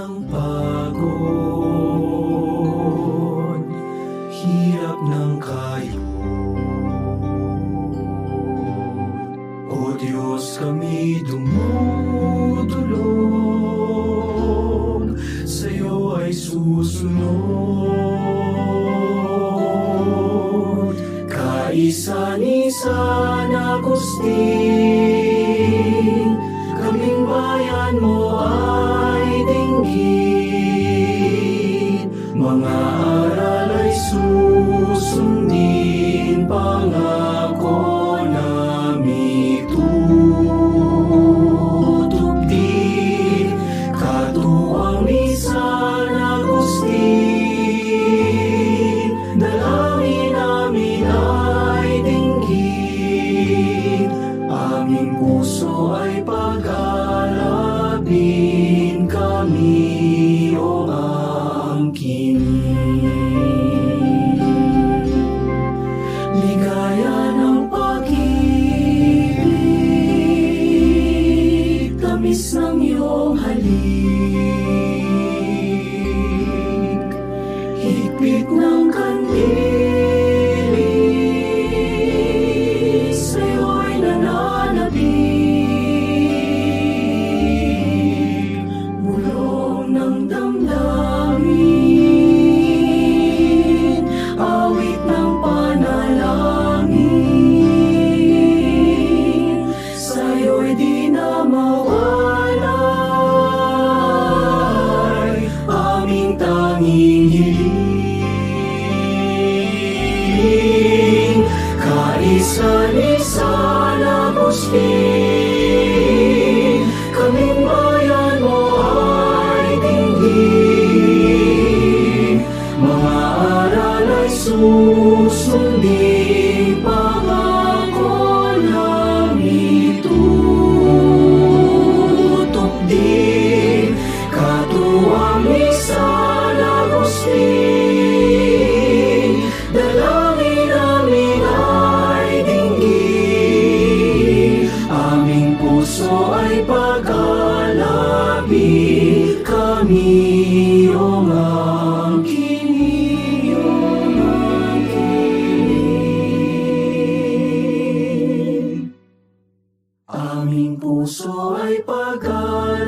ng pagod, hirap ng kayo. O Diyos, kami dumudulog, sa'yo ay susunod. Kaisa-isa na Agustin, kaming bayan mo ay dinggin. Mga aral ay susundin, pangako namin tutupdi. Katuwang ni San Agustin, dalangin namin ay dinggin. Aming puso ay pag-alabin, kami o angkinin. Ligaya ng pag-ibig, tamis ng iyong halik, higpit ng kandili, sa'yo'y nananabik. Bulong ng damdamin, awit ng panalangin, sa'yo'y di na mawalay aming tanging hiling. Kaisa-isa na Agustin, kaming bayan mo ay dinggin. Mga aral ay susundin, pangako namin tutupdi. Katuwang ni San Agustin, dalangin namin ay dinggin. Aming puso ay pag-alabin, kami iyong angkinin. Aming puso ay pag-alabin,